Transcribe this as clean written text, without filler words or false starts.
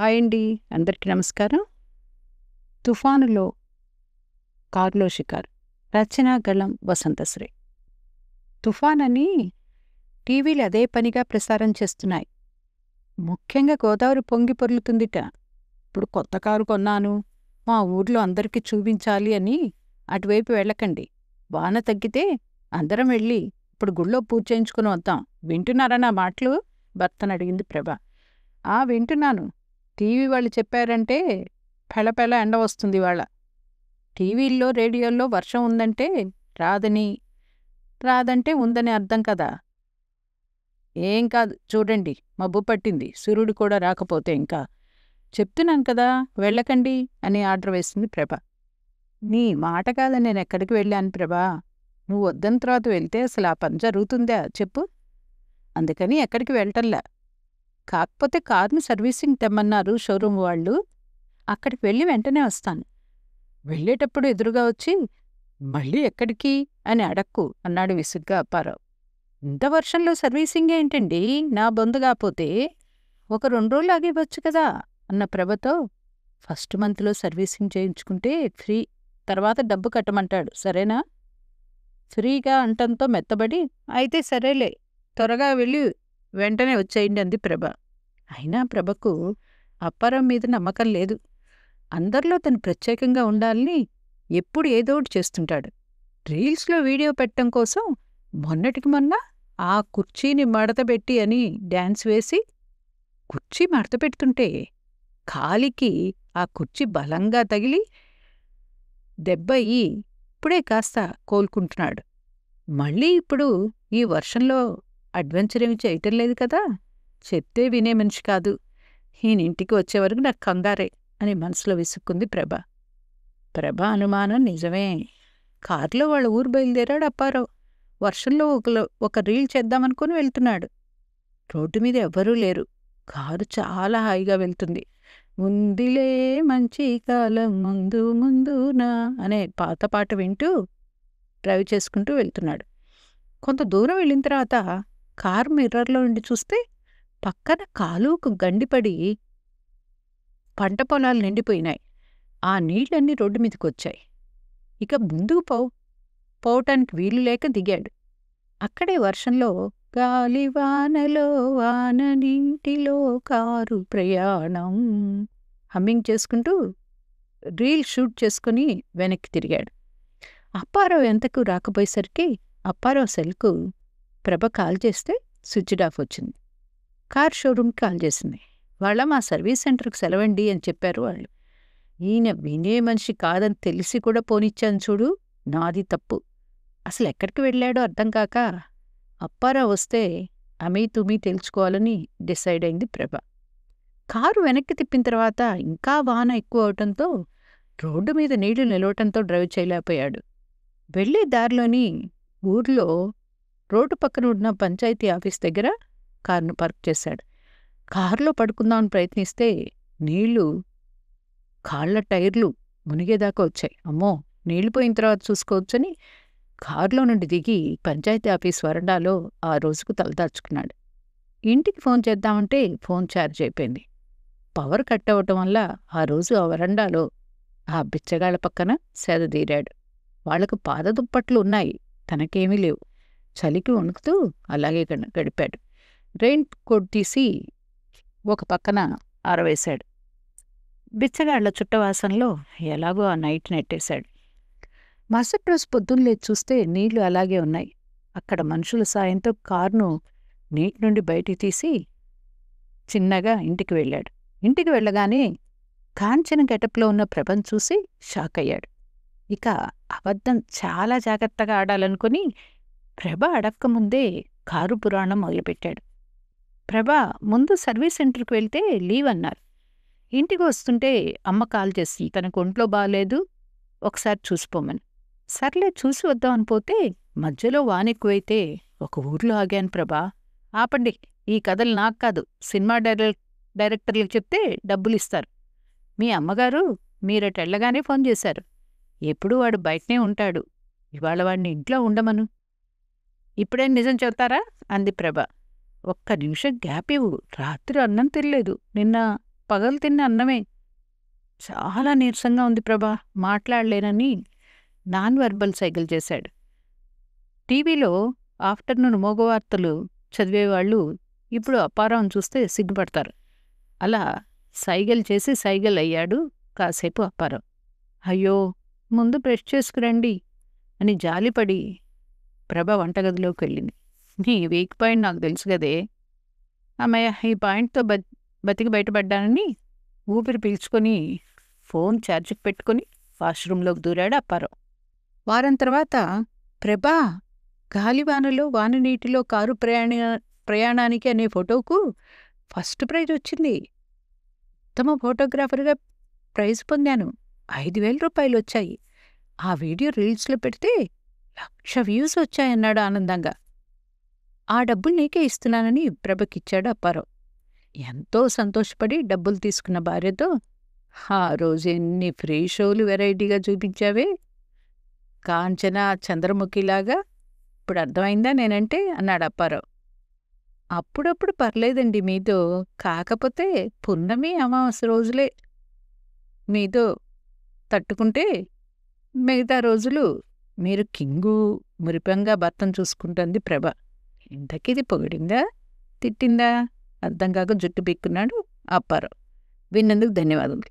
Hi అండి. అందరికీ నమస్కారం. తుఫానులో కారులో షికారు. రచన గళం వసంతశ్రీ. తుఫానని టీవీలు అదే పనిగా ప్రసారం చేస్తున్నాయి. ముఖ్యంగా గోదావరి పొంగి పొర్లుతుందిట. ఇప్పుడు కొత్త కారు కొన్నాను, మా ఊర్లో అందరికీ చూపించాలి అని అటువైపు వెళ్ళకండి. వాన తగ్గితే అందరం వెళ్ళి ఇప్పుడు గుళ్ళో పూజ చేయించుకుని వద్దాం. వింటున్నారా నా మాటలు? భర్తనడిగింది ప్రభ. వింటున్నాను. టీవీ వాళ్ళు చెప్పారంటే పెళపెళ ఎండ వస్తుంది ఇవాళ. టీవీల్లో రేడియోల్లో వర్షం ఉందంటే రాదంటే ఉందని అర్థం కదా. ఏం కాదు చూడండి, మబ్బు పట్టింది, సూర్యుడు కూడా రాకపోతే ఇంకా. చెప్తున్నాను కదా వెళ్ళకండి అని ఆర్డర్ వేసింది ప్రభ. నీ మాట కాదని నేను ఎక్కడికి వెళ్ళాను ప్రభా. నువ్వు వద్దని తర్వాత వెళ్తే అసలు ఆ పని జరుగుతుందా చెప్పు. అందుకని ఎక్కడికి వెళ్ళటంలా. కాకపోతే కారుని సర్వీసింగ్ తెమ్మన్నారు షోరూమ్ వాళ్ళు. అక్కడికి వెళ్ళి వెంటనే వస్తాను. వెళ్ళేటప్పుడు ఎదురుగా వచ్చి మళ్ళీ ఎక్కడికి అని అడక్కు అన్నాడు విసుగ్గా అప్పారావు. ఇంత వర్షంలో సర్వీసింగ్ ఏంటండి, నా బొందు కాపోతే 1-2 రోజులు ఆగివచ్చు కదా అన్న ప్రభతో. ఫస్ట్ మంత్లో సర్వీసింగ్ చేయించుకుంటే ఫ్రీ, తర్వాత డబ్బు కట్టమంటాడు, సరేనా? ఫ్రీగా అంటంతో మెత్తబడి అయితే సరేలే, త్వరగా వెళ్ళి వెంటనే వచ్చేయండి అంది ప్రభ. అయినా ప్రభకు అప్పారావు మీద నమ్మకం లేదు. అందరిలో తను ప్రత్యేకంగా ఉండాలని ఎప్పుడు ఏదోటి చేస్తుంటాడు. రీల్స్లో వీడియో పెట్టడం కోసం మొన్నటికి మొన్న ఆ కుర్చీని మడతపెట్టి అని డ్యాన్స్ వేసి, కుర్చీ మడతపెడుతుంటే కాలికి ఆ కుర్చీ బలంగా తగిలి దెబ్బయి ఇప్పుడే కాస్త కోలుకుంటున్నాడు. మళ్ళీ ఇప్పుడు ఈ వర్షంలో అడ్వెంచర్ ఏమి చేయటం లేదు కదా. చెప్తే వినే మనిషి కాదు. ఈయనింటికి వచ్చేవరకు నాకు కంగారే అని మనసులో విసుక్కుంది ప్రభ. ప్రభ అనుమానం నిజమే. కారులో వాళ్ళ ఊరు బయలుదేరాడు అప్పారావు. వర్షంలో ఒక రీల్ చేద్దామనుకుని వెళ్తున్నాడు. రోడ్డు మీద ఎవ్వరూ లేరు. కారు చాలా హాయిగా వెళ్తుంది. ముందిలే మంచి కాలం ముందు ముందునా అనే పాత పాట వింటూ డ్రైవ్ చేసుకుంటూ వెళ్తున్నాడు. కొంత దూరం వెళ్ళిన తర్వాత కారు మిర్రర్లో ఉండి చూస్తే పక్కన కాలువకు గండిపడి పంట పొలాలు నిండిపోయినాయి. ఆ నీళ్లన్నీ రోడ్డు మీదకొచ్చాయి. ఇక ముందుకు పోవటానికి వీలు లేక దిగాడు. అక్కడే వర్షంలో గాలివానలో వాన నీటిలో కారు ప్రయాణం హమ్మింగ్ చేసుకుంటూ రీల్ షూట్ చేసుకుని వెనక్కి తిరిగాడు. అప్పారావు ఎంతకు రాకపోయేసరికి అప్పారావు సెల్కు ప్రభ కాల్ చేస్తే స్విచ్డ్ ఆఫ్ వచ్చింది. కార్ షోరూమ్కి కాల్ చేసింది. మా సర్వీస్ సెంటర్కి సెలవండి అని చెప్పారు వాళ్ళు. ఈయన వినే మనిషి కాదని తెలిసి కూడా పోనిచ్చాను చూడు, నాది తప్పు. అసలు ఎక్కడికి వెళ్ళాడో అర్థం కాక అప్పారావు వస్తే అమీ తెలుసుకోవాలని డిసైడ్ అయింది ప్రభ. కారు వెనక్కి తిప్పిన తర్వాత ఇంకా వాన ఎక్కువ అవటంతో రోడ్డు మీద నీళ్లు నిలవటంతో డ్రైవ్ చేయలేకపోయాడు. వెళ్లే దారిలోని ఊర్లో రోడ్డు పక్కన ఉన్న పంచాయతీ ఆఫీస్ దగ్గర కారును పార్క్ చేశాడు. కారులో పడుకుందామని ప్రయత్నిస్తే నీళ్లు కాళ్ల టైర్లు మునిగేదాకా వచ్చాయి. అమ్మో, నీళ్లు పోయిన తర్వాత చూసుకోవచ్చని కారులో నుండి దిగి పంచాయతీ ఆఫీస్ వరండాలో ఆ రోజుకు తలదాచుకున్నాడు. ఇంటికి ఫోన్ చేద్దామంటే ఫోన్ ఛార్జ్ అయిపోయింది. పవర్ కట్ అవ్వటం వల్ల ఆ రోజు ఆ వరండాలో ఆ బిచ్చగాళ్ల పక్కన సేదదీరాడు. వాళ్లకు పాదదుప్పట్లు ఉన్నాయి, తనకేమీ లేవు. చలికి వణుకుతూ అలాగే గడిపాడు. రెయిన్ కోట్ తీసి ఒక పక్కన ఆరవేశాడు. బిచ్చగాళ్ల చుట్టవాసంలో ఎలాగో ఆ నైట్ నెట్టేశాడు. మరుసటి రోజు పొద్దున్న లేచి చూస్తే నీళ్లు అలాగే ఉన్నాయి. అక్కడ మనుషుల సాయంతో కారును నీటి నుండి బయటికి తీసి చిన్నగా ఇంటికి వెళ్ళాడు. ఇంటికి వెళ్ళగానే కాంచన గెటప్లో ఉన్న ప్రభను చూసి షాక్ అయ్యాడు. ఇక అబద్ధం చాలా జాగ్రత్తగా ఆడాలనుకుని ప్రభ అడక్కముందే కారు పురాణం మొదలుపెట్టాడు. ప్రభ ముందు సర్వీస్ సెంటర్కి వెళ్తే లీవ్ అన్నారు. ఇంటికి వస్తుంటే అమ్మ కాల్ చేసి తనకు ఒంట్లో బాగాలేదు, ఒకసారి చూసిపోమని. సర్లే చూసి వద్దామని పోతే మధ్యలో వానెక్కువైతే ఒక ఊర్లో ఆగాను. ప్రభా ఆపండి, ఈ కథలు నాకు కాదు, సినిమా డైరెక్టర్లకు చెప్తే డబ్బులిస్తారు. మీ అమ్మగారు మీరటెళ్ళగానే ఫోన్ చేశారు. ఎప్పుడూ వాడు బయటనే ఉంటాడు, ఇవాళ వాడిని ఇంట్లో ఉండమను. ఇప్పుడేం నిజం చెబుతారా అంది ప్రభ. ఒక్క నిమిషం గ్యాప్ ఇవ్వు, రాత్రి అన్నం తినలేదు, నిన్న పగలు తిన్న అన్నమే. చాలా నీరసంగా ఉంది ప్రభా, మాట్లాడలేనని నాన్ వెర్బల్ సైగలు చేశాడు. టీవీలో ఆఫ్టర్నూన్ మోగవార్తలు చదివేవాళ్ళు ఇప్పుడు అప్పారావుని చూస్తే సిగ్గుపడతారు. అలా సైగలు చేసి సైగలు అయ్యాడు కాసేపు అప్పారావు. అయ్యో, ముందు బ్రష్ చేసుకురండి అని జాలిపడి ప్రభ వంటగదిలోకి వెళ్ళింది. నీ వీక్ పాయింట్ నాకు తెలుసు కదే. అమ్మయ్య, ఈ పాయింట్తో బతికి బయటపడ్డానని ఊపిరి పీల్చుకొని ఫోన్ ఛార్జికి పెట్టుకుని వాష్రూంలోకి దూరాడు అప్పారావు. వారం తర్వాత ప్రభా గాలివానలో వాననీటిలో కారు ప్రయాణానికి అనే ఫోటోకు ఫస్ట్ ప్రైజ్ వచ్చింది. ఉత్తమ ఫోటోగ్రాఫర్గా ప్రైజ్ పొందాను. 5,000 రూపాయలు వచ్చాయి. ఆ వీడియో రీల్స్లో పెడితే 1,00,000 వ్యూస్ వచ్చాయన్నాడు ఆనందంగా. ఆ డబ్బులు నీకే ఇస్తున్నానని ప్రభకిచ్చాడు అప్పారావు. ఎంతో సంతోషపడి డబ్బులు తీసుకున్న భార్యతో, ఆ రోజు ఎన్ని ఫ్రీ షోలు వెరైటీగా చూపించావే, కాంచన చంద్రముఖిలాగా. ఇప్పుడు అర్థమైందా నేనంటే అన్నాడు అప్పారావు. అప్పుడప్పుడు పర్లేదండి మీతో, కాకపోతే పున్నమి అమావాస్య రోజులే మీతో తట్టుకుంటే మిగతా రోజులు మీరు కింగు మురిపంగా భర్తను చూసుకుంటుంది ప్రభ. ఇంతకిది పొగిడిందా తిట్టిందా అర్థం కాక జుట్టు పీక్కున్నాడు అప్పారావు. విన్నందుకు ధన్యవాదములు.